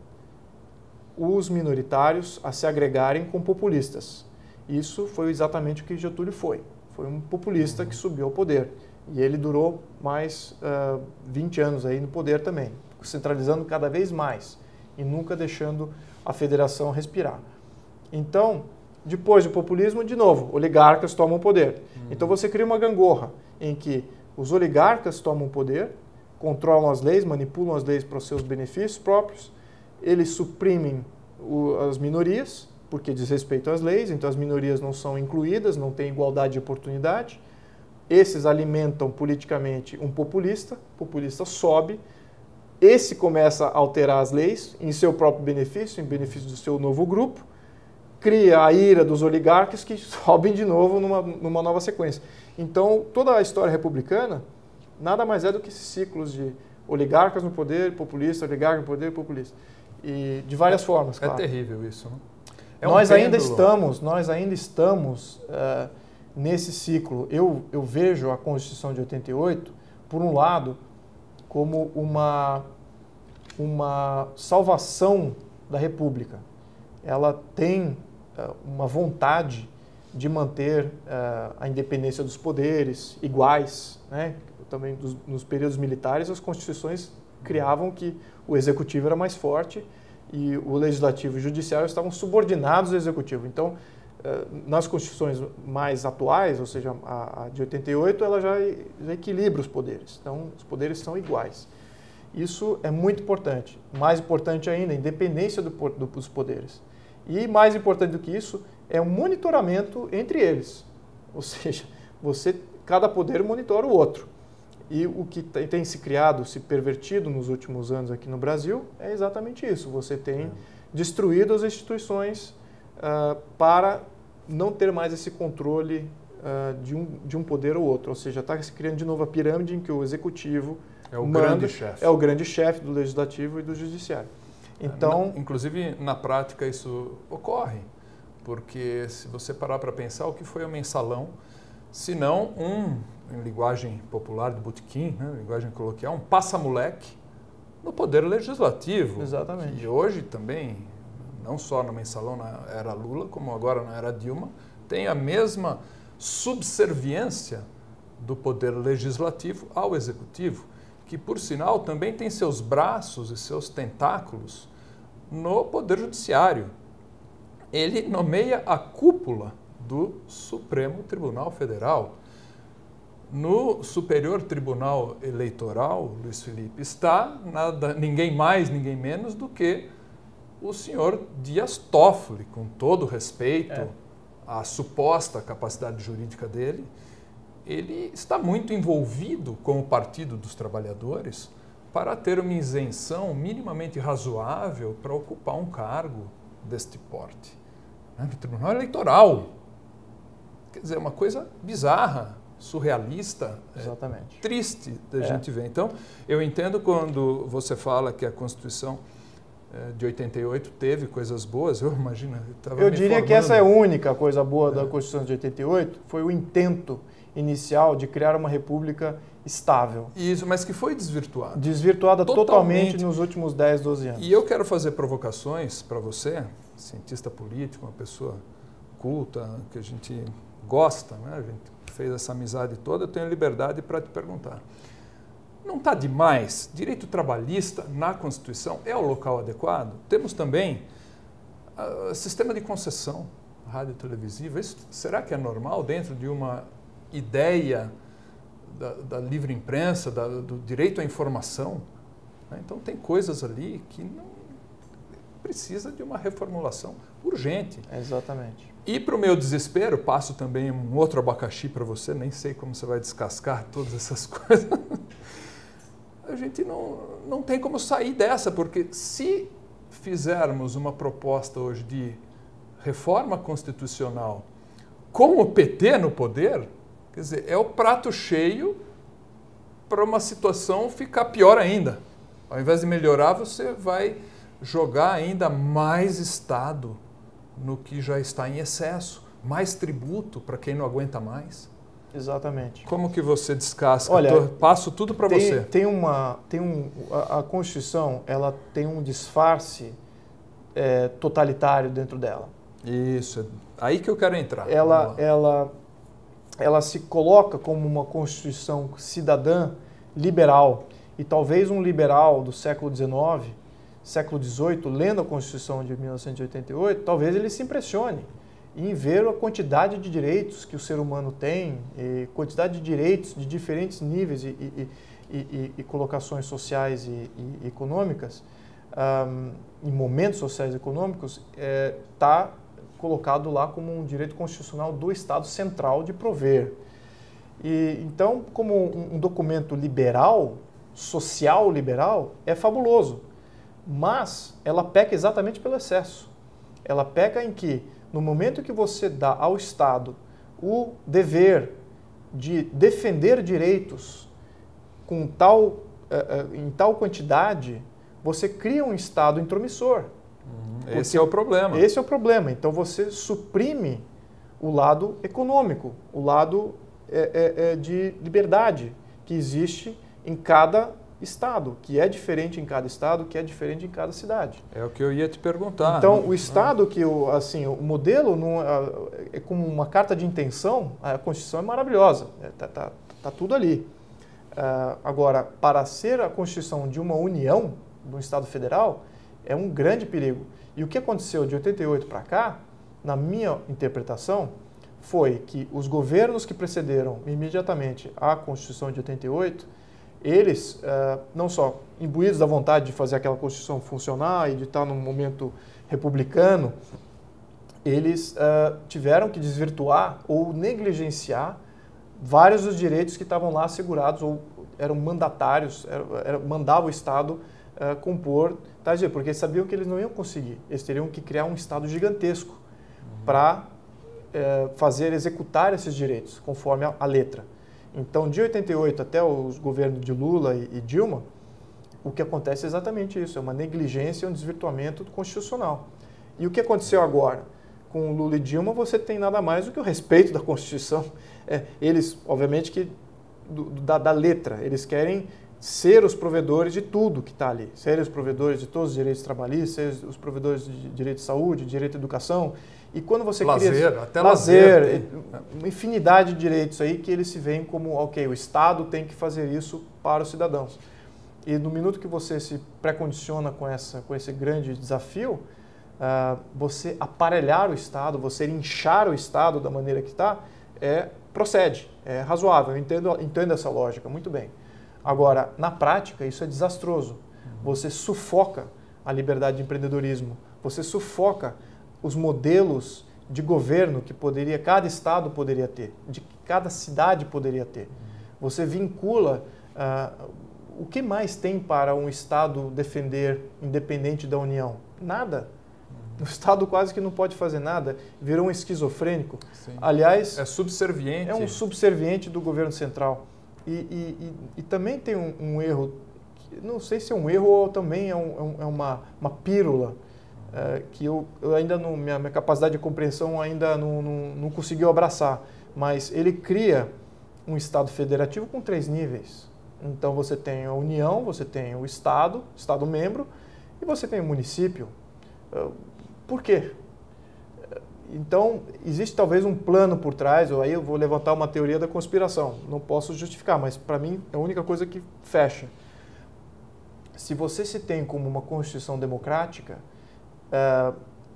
os minoritários a se agregarem com populistas. Isso foi exatamente o que Getúlio foi. Foi um populista que subiu ao poder. E ele durou mais 20 anos aí no poder também, centralizando cada vez mais e nunca deixando a federação respirar. Então, depois do populismo, de novo, oligarcas tomam o poder. Então você cria uma gangorra em que os oligarcas tomam o poder, controlam as leis, manipulam as leis para os seus benefícios próprios, eles suprimem as minorias, porque desrespeitam as leis, então as minorias não são incluídas, não têm igualdade de oportunidade. Esses alimentam politicamente um populista, o populista sobe, esse começa a alterar as leis em seu próprio benefício, em benefício do seu novo grupo, cria a ira dos oligarcas que sobem de novo numa nova sequência. Então, toda a história republicana nada mais é do que esses ciclos de oligarcas no poder, populista, oligarca no poder, populista. E de várias formas, claro. É terrível isso, não? Nós ainda estamos nesse ciclo. Eu vejo a Constituição de 88, por um lado, como uma salvação da República. Ela tem uma vontade de manter a independência dos poderes iguais, né? Também nos períodos militares as constituições criavam que o executivo era mais forte e o Legislativo e o Judiciário estavam subordinados ao Executivo. Então, nas constituições mais atuais, ou seja, a de 88, ela já equilibra os poderes. Então, os poderes são iguais. Isso é muito importante. Mais importante ainda, a independência dos poderes. E mais importante do que isso, é o monitoramento entre eles. Ou seja, cada poder monitora o outro. E o que tem se criado, se pervertido nos últimos anos aqui no Brasil, é exatamente isso. Você tem destruído as instituições para não ter mais esse controle de um poder ou outro. Ou seja, está se criando de novo a pirâmide em que o executivo grande chefe. É o grande chefe do legislativo e do judiciário. Então, inclusive, na prática, isso ocorre. Porque se você parar para pensar, o que foi o mensalão, se não em linguagem popular de botequim, né, linguagem coloquial, um passa-moleque no poder legislativo. Exatamente. E hoje também, não só no mensalão na era Lula, como agora na era Dilma, tem a mesma subserviência do poder legislativo ao executivo, que, por sinal, também tem seus braços e seus tentáculos no poder judiciário. Ele nomeia a cúpula do Supremo Tribunal Federal. No Superior Tribunal Eleitoral, Luiz Felipe, está ninguém mais, ninguém menos do que o senhor Dias Toffoli, com todo respeito à suposta capacidade jurídica dele. Ele está muito envolvido com o Partido dos Trabalhadores para ter uma isenção minimamente razoável para ocupar um cargo deste porte. No Tribunal Eleitoral. Quer dizer, uma coisa bizarra, surrealista, exatamente. Triste da gente ver. Então, eu entendo quando você fala que a Constituição de 88 teve coisas boas, eu imagino. Eu diria que essa é a única coisa boa da Constituição de 88, foi o intento inicial de criar uma república estável. Isso, mas que foi desvirtuada. Desvirtuada totalmente nos últimos 10, 12 anos. E eu quero fazer provocações para você, cientista político, uma pessoa culta, que a gente gosta, né? A gente fez essa amizade toda, eu tenho liberdade para te perguntar. Não está demais? Direito trabalhista na Constituição é o local adequado? Temos também sistema de concessão rádio-televisiva. Isso será que é normal dentro de uma ideia da livre imprensa, do direito à informação? Então tem coisas ali que não precisa de uma reformulação urgente. Exatamente. E para o meu desespero, passo também um outro abacaxi para você, nem sei como você vai descascar todas essas coisas. A gente não tem como sair dessa, porque se fizermos uma proposta hoje de reforma constitucional com o PT no poder, quer dizer, é o prato cheio para uma situação ficar pior ainda. Ao invés de melhorar, você vai jogar ainda mais Estado no que já está em excesso, mais tributo para quem não aguenta mais. Exatamente. Como que você descasca? Olha, passo tudo para você. A Constituição, ela tem um disfarce totalitário dentro dela. Isso, aí que eu quero entrar. Ela se coloca como uma Constituição cidadã liberal, e talvez um liberal do século XIX, século XVIII, lendo a Constituição de 1988, talvez ele se impressione em ver a quantidade de direitos que o ser humano tem, e quantidade de direitos de diferentes níveis e colocações sociais e econômicas, em momentos sociais e econômicos, está colocado lá como um direito constitucional do Estado central de prover. Então, como um documento liberal, social liberal, é fabuloso, mas ela peca exatamente pelo excesso. Ela peca em que, no momento que você dá ao Estado o dever de defender direitos em tal quantidade, você cria um Estado intromissor. Esse é o problema. Esse é o problema. Então você suprime o lado econômico, o lado de liberdade que existe em cada Estado, que é diferente em cada Estado, que é diferente em cada cidade. É o que eu ia te perguntar. Então, o Estado, o modelo é como uma carta de intenção, a Constituição é maravilhosa, tá tudo ali. Agora, para ser a Constituição de uma união, de um Estado federal, é um grande perigo. E o que aconteceu de 88 para cá, na minha interpretação, foi que os governos que precederam imediatamente a Constituição de 88, eles, não só imbuídos da vontade de fazer aquela Constituição funcionar e de estar num momento republicano, eles tiveram que desvirtuar ou negligenciar vários dos direitos que estavam lá assegurados ou eram mandatários, mandava o Estado compor, tá? Porque eles sabiam que eles não iam conseguir, eles teriam que criar um Estado gigantesco para executar esses direitos, conforme a letra. Então, de 88 até os governos de Lula e Dilma, o que acontece é exatamente isso, é uma negligência, um desvirtuamento constitucional. E o que aconteceu agora? Com Lula e Dilma, você tem nada mais do que o respeito da Constituição. Eles, obviamente, da letra, eles querem ser os provedores de tudo que está ali, serem os provedores de todos os direitos trabalhistas, serem os provedores de direito de saúde, direito de educação. E quando você cria até lazer, uma infinidade de direitos aí que eles se veem como, ok, o Estado tem que fazer isso para os cidadãos. E no minuto que você se pré-condiciona com esse grande desafio, você aparelhar o Estado, você inchar o Estado da maneira que está, procede, é razoável, eu entendo essa lógica, muito bem. Agora, na prática, isso é desastroso. Você sufoca a liberdade de empreendedorismo, você sufoca os modelos de governo que cada Estado poderia ter, de que cada cidade poderia ter. Você vincula o que mais tem para um Estado defender independente da União? Nada. O Estado quase que não pode fazer nada, virou um esquizofrênico. Sim. Aliás, é subserviente. É um subserviente do governo central. E também tem um erro, não sei se é um erro ou também é uma pílula, que eu ainda não, minha capacidade de compreensão ainda não conseguiu abraçar, mas ele cria um Estado federativo com 3 níveis. Então você tem a União, você tem o Estado membro, e você tem o município. Por quê? Então, existe talvez um plano por trás, ou aí eu vou levantar uma teoria da conspiração. Não posso justificar, mas para mim é a única coisa que fecha. Se você se tem como uma Constituição democrática,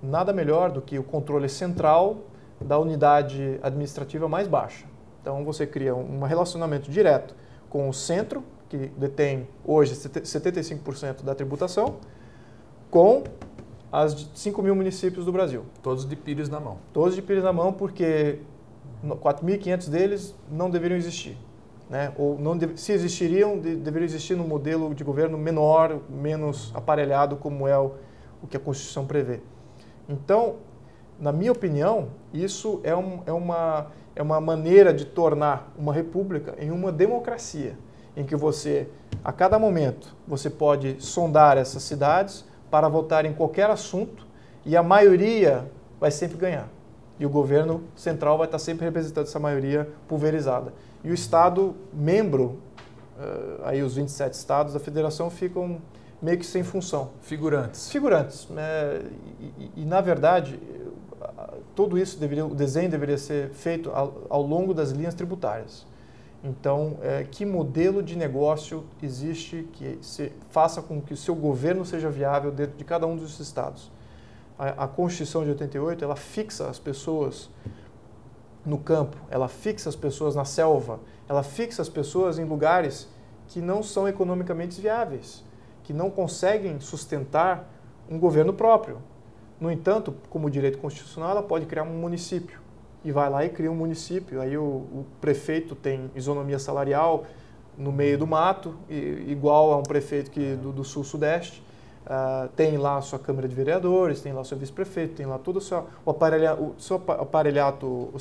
nada melhor do que o controle central da unidade administrativa mais baixa. Então, você cria um relacionamento direto com o centro, que detém hoje 75% da tributação, com as 5 mil municípios do Brasil. Todos de pires na mão. Todos de pires na mão, porque 4.500 deles não deveriam existir. Né? Ou se existiriam, deveriam existir num modelo de governo menor, menos aparelhado, como é o que a Constituição prevê. Então, na minha opinião, isso é uma maneira de tornar uma república em uma democracia, em que você, a cada momento, você pode sondar essas cidades para votar em qualquer assunto e a maioria vai sempre ganhar. E o governo central vai estar sempre representando essa maioria pulverizada. E o Estado membro, aí os 27 estados da federação ficam meio que sem função. Figurantes. Figurantes. E na verdade, tudo isso o desenho deveria ser feito ao longo das linhas tributárias. Então, que modelo de negócio existe que faça com que o seu governo seja viável dentro de cada um dos estados? A Constituição de 88, ela fixa as pessoas no campo, ela fixa as pessoas na selva, ela fixa as pessoas em lugares que não são economicamente viáveis, que não conseguem sustentar um governo próprio. No entanto, como direito constitucional, ela pode criar um município. E vai lá e cria um município, aí o prefeito tem isonomia salarial no meio do mato, igual a um prefeito do sul-sudeste, tem lá a sua Câmara de Vereadores, tem lá o seu vice-prefeito, tem lá todo o seu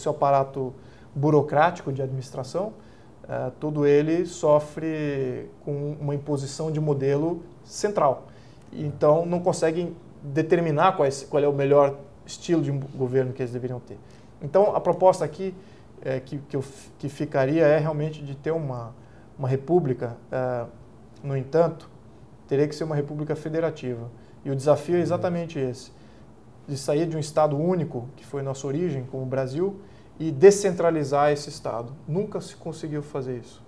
aparato burocrático de administração, todo ele sofre com uma imposição de modelo central. Então, não conseguem determinar qual é o melhor estilo de governo que eles deveriam ter. Então, a proposta aqui que ficaria é realmente de ter uma república, no entanto, teria que ser uma república federativa. E o desafio é exatamente esse, de sair de um Estado único, que foi nossa origem, como o Brasil, e descentralizar esse Estado. Nunca se conseguiu fazer isso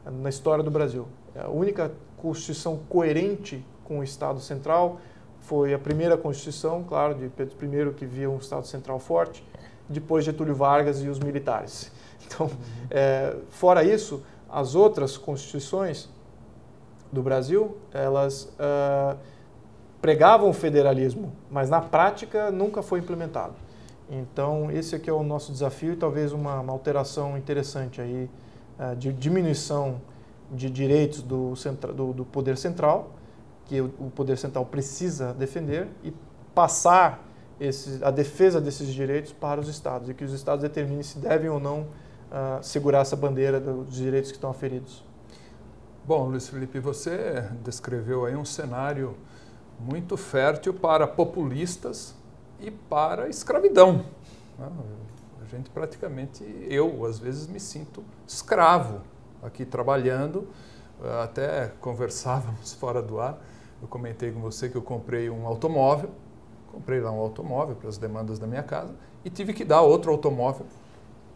na história do Brasil. A única Constituição coerente com o Estado central foi a primeira Constituição, claro, de Pedro I, que via um Estado central forte, depois Getúlio Vargas e os militares. Então, fora isso, as outras constituições do Brasil, elas pregavam o federalismo, mas na prática nunca foi implementado. Então, esse aqui é o nosso desafio e talvez uma alteração interessante aí, de diminuição de direitos do poder central, que o poder central precisa defender, e passar a defesa desses direitos para os estados, e que os estados determinem se devem ou não segurar essa bandeira dos direitos que estão aferidos. Bom, Luiz Felipe, você descreveu aí um cenário muito fértil para populistas e para escravidão. A gente praticamente, eu às vezes me sinto escravo aqui trabalhando, até conversávamos fora do ar, eu comentei com você que eu comprei um automóvel, para as demandas da minha casa e tive que dar outro automóvel,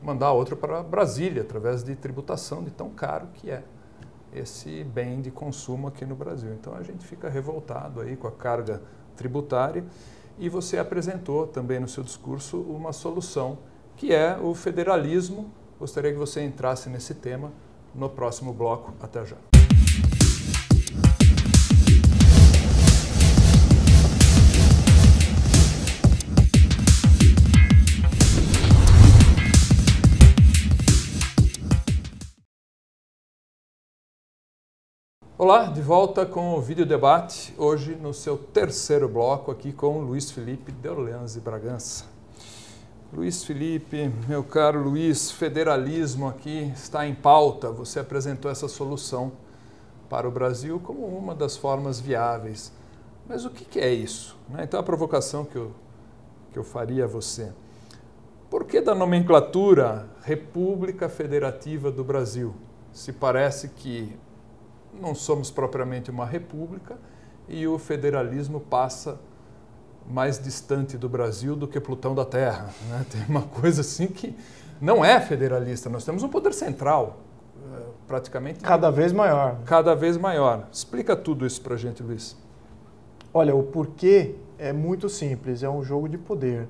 mandar outro para Brasília, através de tributação, de tão caro que é esse bem de consumo aqui no Brasil. Então a gente fica revoltado aí com a carga tributária e você apresentou também no seu discurso uma solução, que é o federalismo. Gostaria que você entrasse nesse tema no próximo bloco. Até já. Olá, de volta com o Vídeo Debate, hoje no seu terceiro bloco aqui com o Luiz Felipe de Orleans e Bragança. Luiz Felipe, meu caro Luiz, federalismo aqui está em pauta. Você apresentou essa solução para o Brasil como uma das formas viáveis. Mas o que é isso? Então a provocação que eu faria a você. Por que da nomenclatura República Federativa do Brasil? Se parece que não somos propriamente uma república e o federalismo passa mais distante do Brasil do que Plutão da Terra. Tem uma coisa assim que não é federalista. Nós temos um poder central, praticamente... Cada vez maior. Cada vez maior. Explica tudo isso para a gente, Luiz. Olha, o porquê é muito simples, é um jogo de poder.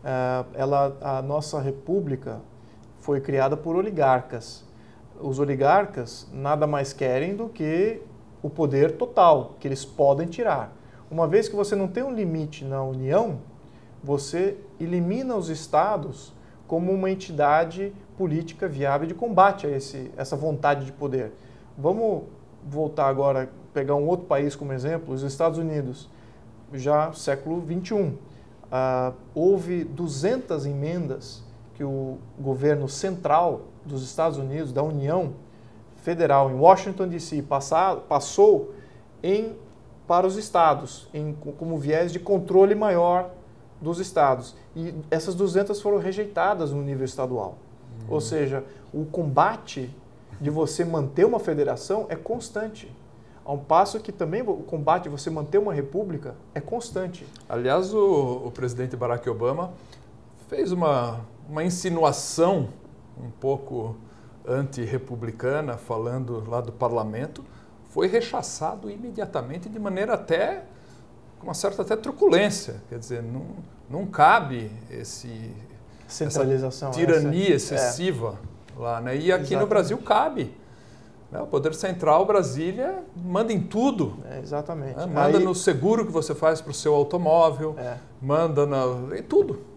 A nossa república foi criada por oligarcas. Os oligarcas nada mais querem do que o poder total, que eles podem tirar. Uma vez que você não tem um limite na União, você elimina os estados como uma entidade política viável de combate a essa vontade de poder. Vamos voltar agora, pegar um outro país como exemplo, os Estados Unidos, já século XXI. Houve 200 emendas que o governo central dos Estados Unidos, da União Federal, em Washington, D.C., passou para os estados, como viés de controle maior dos estados. E essas 200 foram rejeitadas no nível estadual. Ou seja, o combate de você manter uma federação é constante. Ao passo que também o combate de você manter uma república é constante. Aliás, o presidente Barack Obama fez uma insinuação um pouco anti-republicana, falando lá do parlamento, foi rechaçado imediatamente de maneira até, com uma certa até truculência. Quer dizer, não cabe centralização, essa tirania excessiva lá, né? E aqui Exatamente. No Brasil cabe. O Poder Central, Brasília, manda em tudo. Exatamente. Manda no seguro que você faz para o seu automóvel, manda em tudo.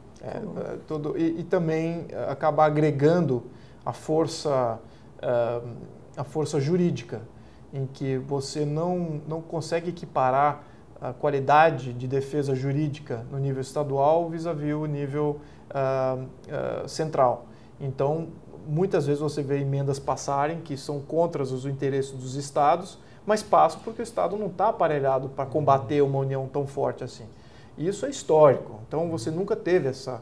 Tudo. E também acaba agregando a força jurídica, em que você não consegue equiparar a qualidade de defesa jurídica no nível estadual vis-à-vis o nível central. Então, muitas vezes você vê emendas passarem que são contra os interesses dos estados, mas passam porque o estado não está aparelhado para combater uma união tão forte assim. E isso é histórico. Então, você nunca teve essa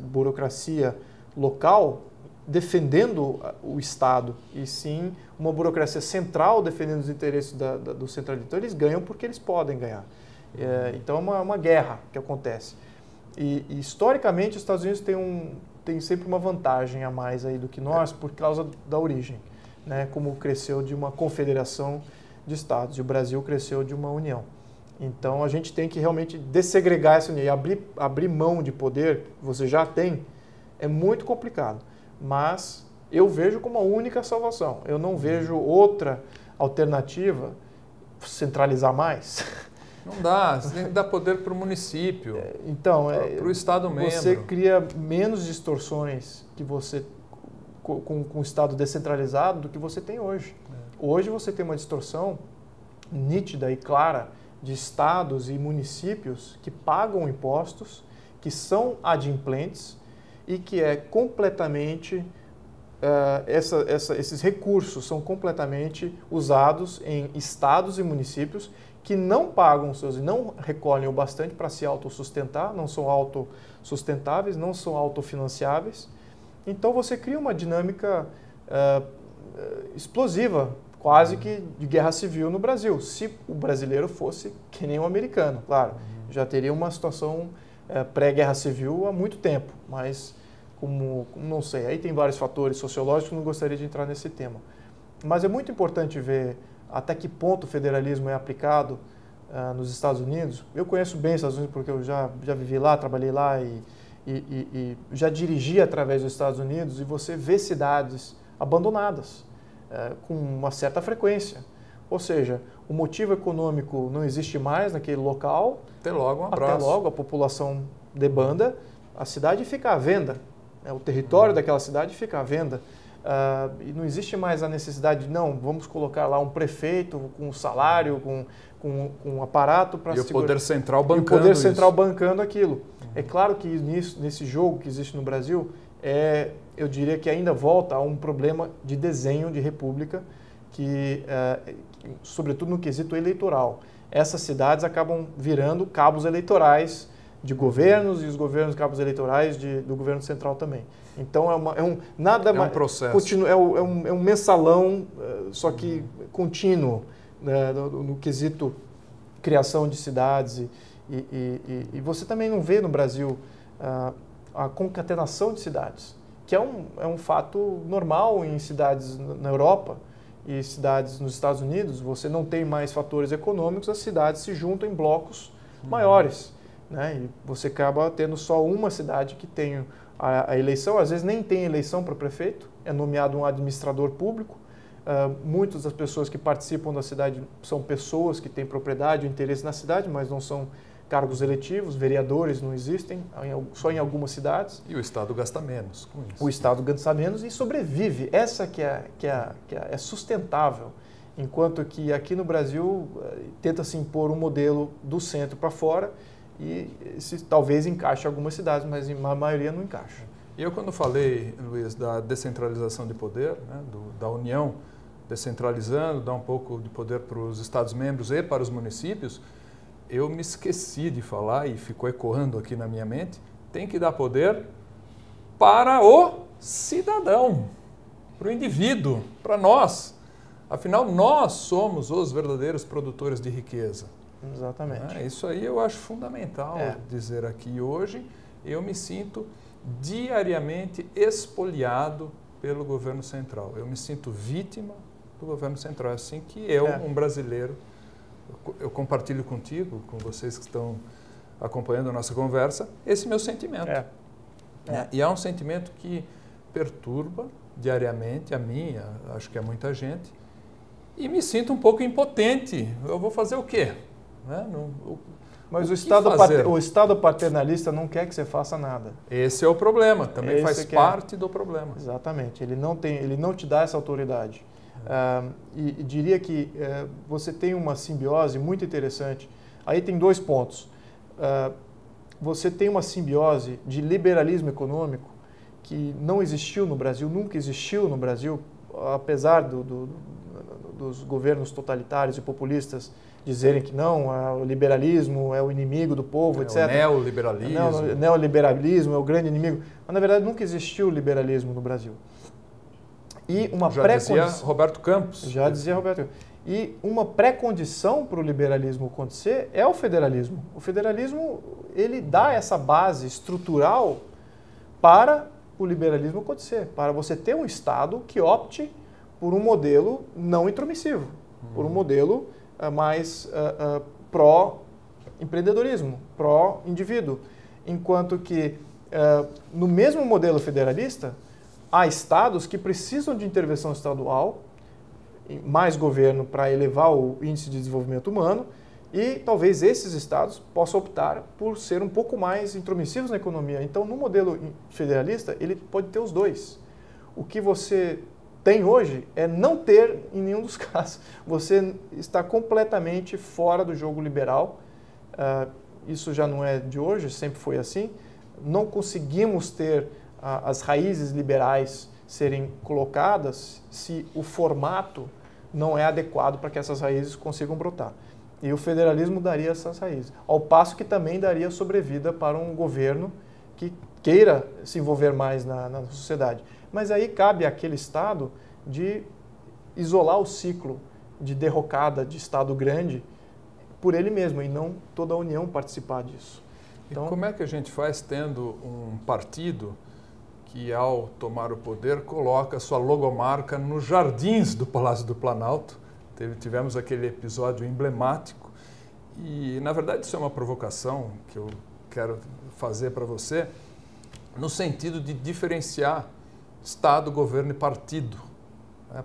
burocracia local defendendo o Estado, e sim uma burocracia central defendendo os interesses do centralismo. Então, eles ganham porque eles podem ganhar. Então, é uma guerra que acontece. E historicamente, os Estados Unidos têm sempre uma vantagem a mais aí do que nós por causa da origem, né? Como cresceu de uma confederação de Estados, e o Brasil cresceu de uma união. Então a gente tem que realmente dessegregar essa união e abrir mão de poder que você já tem é muito complicado. Mas eu vejo como a única salvação. Eu não vejo outra alternativa, centralizar mais. Não dá, você tem que dar poder para o município, então, para o Estado membro. Você cria menos distorções que você com o Estado descentralizado do que você tem hoje. Hoje você tem uma distorção nítida e clara de estados e municípios que pagam impostos, que são adimplentes e que é completamente esses recursos são completamente usados em estados e municípios que não pagam seus e não recolhem o bastante para se autossustentar, não são autossustentáveis, não são autofinanciáveis. Então você cria uma dinâmica explosiva, quase que de guerra civil no Brasil. Se o brasileiro fosse que nem o americano, claro, já teria uma situação pré-guerra civil há muito tempo, mas como não sei, aí tem vários fatores sociológicos, não gostaria de entrar nesse tema. Mas é muito importante ver até que ponto o federalismo é aplicado nos Estados Unidos. Eu conheço bem os Estados Unidos porque eu já vivi lá, trabalhei lá e já dirigi através dos Estados Unidos, e você vê cidades abandonadas com uma certa frequência. Ou seja, o motivo econômico não existe mais naquele local. Até logo, um abraço. Até logo, a população debanda, a cidade fica à venda. O território daquela cidade fica à venda. E não existe mais a necessidade de, não, vamos colocar lá um prefeito com salário, com um aparato para segurar. E o poder central bancando isso. E o poder central isso. bancando aquilo. É claro que nesse jogo que existe no Brasil, eu diria que ainda volta a um problema de desenho de república, sobretudo no quesito eleitoral. Essas cidades acabam virando cabos eleitorais de governos e os governos cabos eleitorais do governo central também. Então é um processo. É um mensalão, só que contínuo, né, no quesito criação de cidades. E você também não vê no Brasil a concatenação de cidades, que é um fato normal em cidades na Europa e cidades nos Estados Unidos. Você não tem mais fatores econômicos, as cidades se juntam em blocos maiores. Né? E você acaba tendo só uma cidade que tem a eleição, às vezes nem tem eleição para prefeito, é nomeado um administrador público. Muitas das pessoas que participam da cidade são pessoas que têm propriedade ou interesse na cidade, mas não são cargos eletivos, vereadores não existem, só em algumas cidades. E o Estado gasta menos com isso. O Estado gasta menos e sobrevive, essa que é sustentável. Enquanto que aqui no Brasil tenta se impor um modelo do centro para fora, e talvez encaixe algumas cidades, mas a maioria não encaixa. E eu, quando falei, Luiz, da descentralização de poder, né, da União descentralizando, dar um pouco de poder para os Estados-membros e para os municípios, eu me esqueci de falar, e ficou ecoando aqui na minha mente, tem que dar poder para o cidadão, para o indivíduo, para nós. Afinal, nós somos os verdadeiros produtores de riqueza. Exatamente. Isso aí eu acho fundamental dizer aqui. Hoje eu me sinto diariamente expoliado pelo governo central. Eu me sinto vítima do governo central. É assim que eu, um brasileiro, eu compartilho contigo, com vocês que estão acompanhando a nossa conversa, esse meu sentimento. E é um sentimento que perturba diariamente a mim, acho que a muita gente, e me sinto um pouco impotente. Eu vou fazer o quê? Mas o Estado paternalista não quer que você faça nada. Esse é o problema, também faz parte do problema. Exatamente, ele não te dá essa autoridade. E diria que você tem uma simbiose muito interessante. Aí tem dois pontos. Você tem uma simbiose de liberalismo econômico que não existiu no Brasil, nunca existiu no Brasil, apesar dos governos totalitários e populistas dizerem que não, o liberalismo é o inimigo do povo, etc. O neoliberalismo. O neoliberalismo é o grande inimigo. Mas, na verdade, nunca existiu liberalismo no Brasil. E uma dizia Roberto Campos. Já dizia Roberto Campos. E uma pré-condição para o liberalismo acontecer é o federalismo. O federalismo, ele dá essa base estrutural para o liberalismo acontecer, para você ter um Estado que opte por um modelo não intromissivo, por um modelo mais pró-empreendedorismo, pró-indivíduo. Enquanto que, no mesmo modelo federalista, há estados que precisam de intervenção estadual, mais governo para elevar o índice de desenvolvimento humano, e talvez esses estados possam optar por ser um pouco mais intromissivos na economia. Então, no modelo federalista, ele pode ter os dois. O que você tem hoje é não ter em nenhum dos casos. Você está completamente fora do jogo liberal. Isso já não é de hoje, sempre foi assim. Não conseguimos ter as raízes liberais serem colocadas se o formato não é adequado para que essas raízes consigam brotar. E o federalismo daria essas raízes. Ao passo que também daria sobrevida para um governo que queira se envolver mais na sociedade. Mas aí cabe àquele Estado de isolar o ciclo de derrocada de Estado grande por ele mesmo e não toda a União participar disso. Então, e como é que a gente faz tendo um partido que, ao tomar o poder, coloca sua logomarca nos jardins do Palácio do Planalto? Tivemos aquele episódio emblemático e, na verdade, isso é uma provocação que eu quero fazer para você, no sentido de diferenciar Estado, governo e partido.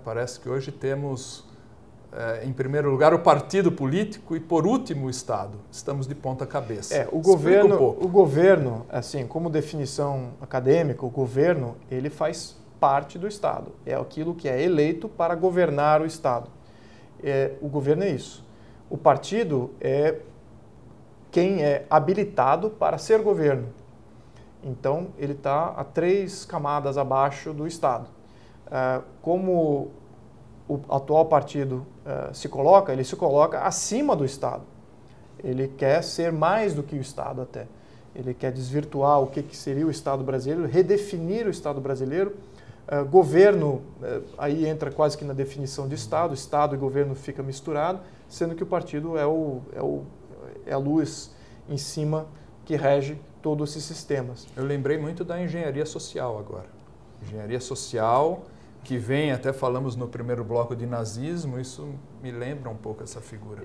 Parece que hoje temos, em primeiro lugar, o partido político e, por último, o Estado. Estamos de ponta cabeça. O governo, assim, como definição acadêmica, o governo, ele faz parte do Estado. É aquilo que é eleito para governar o Estado. O governo é isso. O partido é quem é habilitado para ser governo. Então, ele está a 3 camadas abaixo do Estado. Como o atual partido ele se coloca acima do Estado. Ele quer ser mais do que o Estado até. Ele quer desvirtuar o que seria o Estado brasileiro, redefinir o Estado brasileiro. Governo, aí entra quase que na definição de Estado e governo fica misturado, sendo que o partido é a luz em cima que rege todos esses sistemas. Eu lembrei muito da engenharia social agora. Engenharia social, que vem, até falamos no primeiro bloco de nazismo, isso me lembra um pouco essa figura.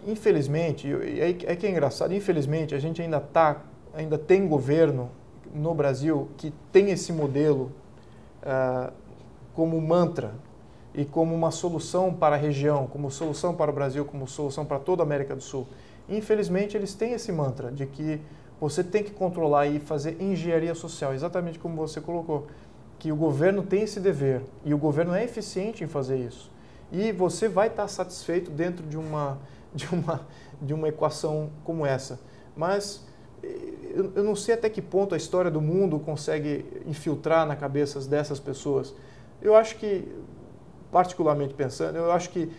Infelizmente, é que é engraçado, infelizmente a gente ainda tem governo no Brasil que tem esse modelo como mantra e como uma solução para a região, como solução para o Brasil, como solução para toda a América do Sul. Infelizmente, eles têm esse mantra de que você tem que controlar e fazer engenharia social, exatamente como você colocou, que o governo tem esse dever e o governo é eficiente em fazer isso. E você vai estar satisfeito dentro de uma equação como essa. Mas eu não sei até que ponto a história do mundo consegue infiltrar na cabeça dessas pessoas. Eu acho que, particularmente pensando, eu acho que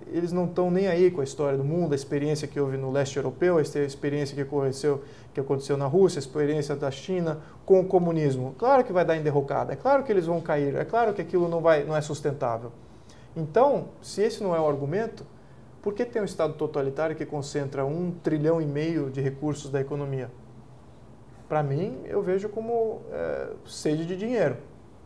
eles não estão nem aí com a história do mundo, a experiência que houve no leste europeu, a experiência que aconteceu na Rússia, a experiência da China com o comunismo. Claro que vai dar em derrocada, é claro que eles vão cair, é claro que aquilo não é sustentável. Então, se esse não é o argumento, por que tem um Estado totalitário que concentra 1,5 trilhão de recursos da economia? Para mim, eu vejo como sede de dinheiro.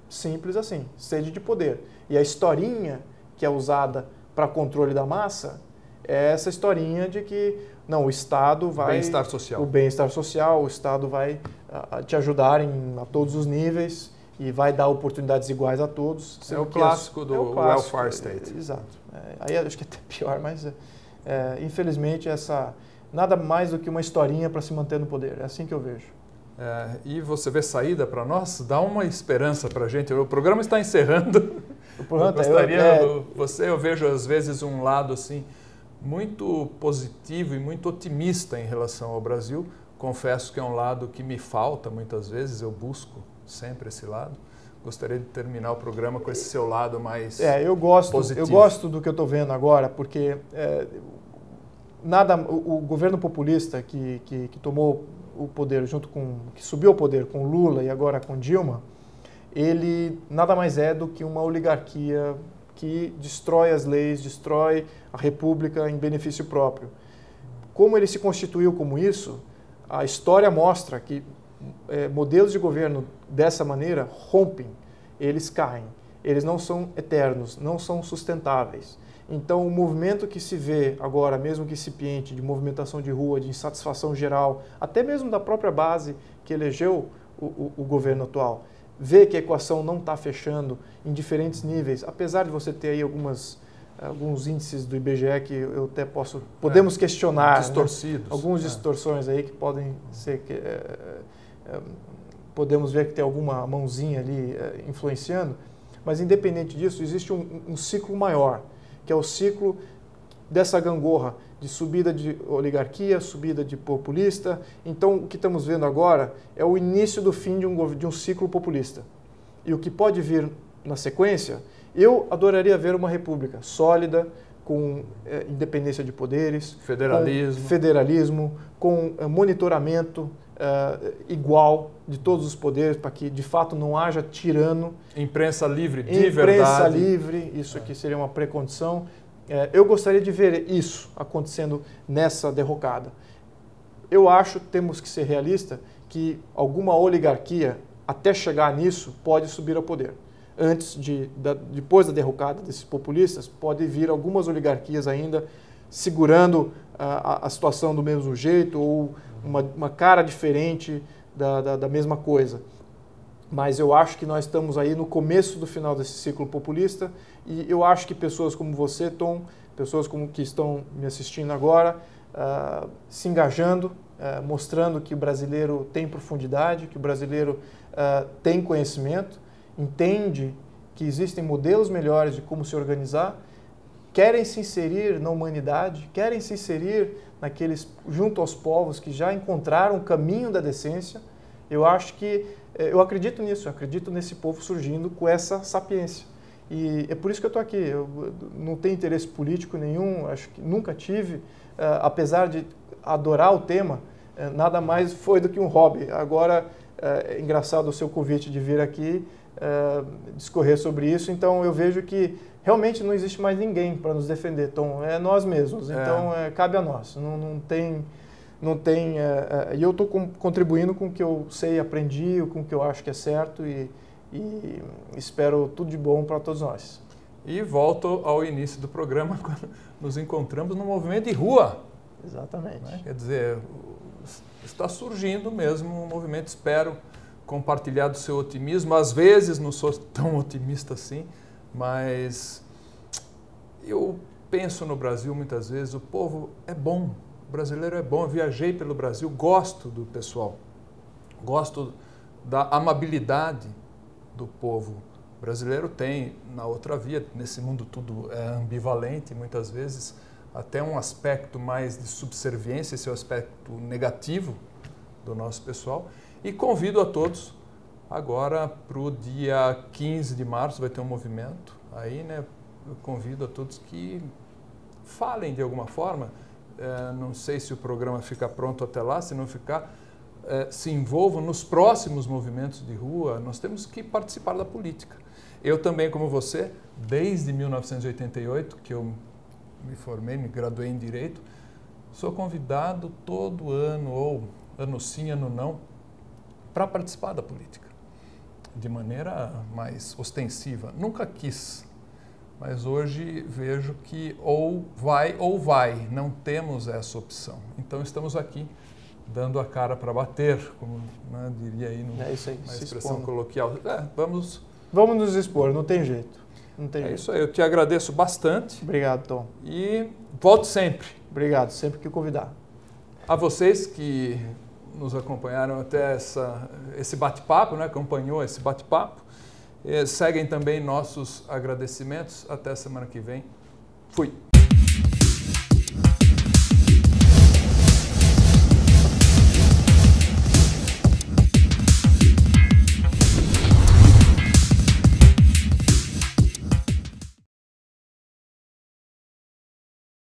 Simples assim, sede de poder. E a historinha que é usada para controle da massa é essa historinha de que não, o Estado vai... Bem-estar social. O bem-estar social, o Estado vai te ajudar a todos os níveis e vai dar oportunidades iguais a todos. É o clássico do welfare state. Exato. Aí acho que é até pior, mas infelizmente nada mais do que uma historinha para se manter no poder. É assim que eu vejo. E você vê saída para nós? Dá uma esperança para a gente. O programa está encerrando. Eu vejo às vezes um lado assim muito positivo e muito otimista em relação ao Brasil. Confesso que é um lado que me falta muitas vezes, eu busco sempre esse lado. Gostaria de terminar o programa com esse seu lado mais positivo. Eu gosto do que eu estou vendo agora, porque o governo populista que tomou o poder que subiu ao poder com Lula e agora com Dilma, ele nada mais é do que uma oligarquia que destrói as leis, destrói a república em benefício próprio. Como ele se constituiu como isso, a história mostra que modelos de governo dessa maneira rompem, eles caem, eles não são eternos, não são sustentáveis. Então, o movimento que se vê agora, mesmo que incipiente, de movimentação de rua, de insatisfação geral, até mesmo da própria base que elegeu o governo atual, vê que a equação não está fechando em diferentes níveis, apesar de você ter aí alguns índices do IBGE que eu até podemos questionar. Distorcidos. Né? Algumas distorções aí que podem ser... podemos ver que tem alguma mãozinha ali influenciando, mas independente disso, existe um ciclo maior, que é o ciclo dessa gangorra de subida de oligarquia, subida de populista. Então, o que estamos vendo agora é o início do fim de um ciclo populista. E o que pode vir na sequência, eu adoraria ver uma república sólida, com independência de poderes, federalismo, com monitoramento igual de todos os poderes, para que de fato não haja tirano. Imprensa livre, de verdade. Imprensa livre, isso aqui seria uma pré-condição. Eu gostaria de ver isso acontecendo nessa derrocada. Eu acho, temos que ser realistas, que alguma oligarquia, até chegar nisso, pode subir ao poder. Depois da derrocada desses populistas, pode vir algumas oligarquias ainda segurando a situação do mesmo jeito ou uma cara diferente da mesma coisa. Mas eu acho que nós estamos aí no começo do final desse ciclo populista e eu acho que pessoas como você, Tom, pessoas que estão me assistindo agora, se engajando, mostrando que o brasileiro tem profundidade, que o brasileiro tem conhecimento, entende que existem modelos melhores de como se organizar, querem se inserir na humanidade, querem se inserir junto aos povos que já encontraram o caminho da decência. Eu eu acredito nisso, eu acredito nesse povo surgindo com essa sapiência. E é por isso que eu estou aqui. Eu não tenho interesse político nenhum, acho que nunca tive, apesar de adorar o tema, nada mais foi do que um hobby. Agora, é engraçado o seu convite de vir aqui discorrer sobre isso, então eu vejo que realmente não existe mais ninguém para nos defender, Tom, é nós mesmos, então cabe a nós, não tem e eu estou contribuindo com o que eu sei, aprendi, com o que eu acho que é certo e espero tudo de bom para todos nós. E volto ao início do programa, quando nos encontramos no movimento de rua. Exatamente. Né? Quer dizer, está surgindo mesmo um movimento, espero compartilhar do seu otimismo. Às vezes não sou tão otimista assim, mas eu penso no Brasil muitas vezes, o povo é bom, o brasileiro é bom, eu viajei pelo Brasil, gosto do pessoal, gosto da amabilidade do povo brasileiro. Tem na outra via, nesse mundo tudo é ambivalente, muitas vezes até um aspecto mais de subserviência, esse é o aspecto negativo do nosso pessoal. E convido a todos, agora para o dia 15 de março vai ter um movimento, aí né, eu convido a todos que falem de alguma forma, não sei se o programa fica pronto até lá, se não ficar, se envolvam nos próximos movimentos de rua, nós temos que participar da política. Eu também, como você, desde 1988, que eu me formei, me graduei em Direito, sou convidado todo ano, ou ano sim, ano não, para participar da política, de maneira mais ostensiva. Nunca quis, mas hoje vejo que ou vai, não temos essa opção. Então estamos aqui dando a cara para bater, como né, diria aí na expressão coloquial. Vamos nos expor, não tem jeito. Isso aí, eu te agradeço bastante. Obrigado, Tom. E volto sempre. Obrigado, sempre que convidar. A vocês que nos acompanharam até esse bate-papo, né, acompanhou esse bate-papo, seguem também nossos agradecimentos. Até semana que vem. Fui.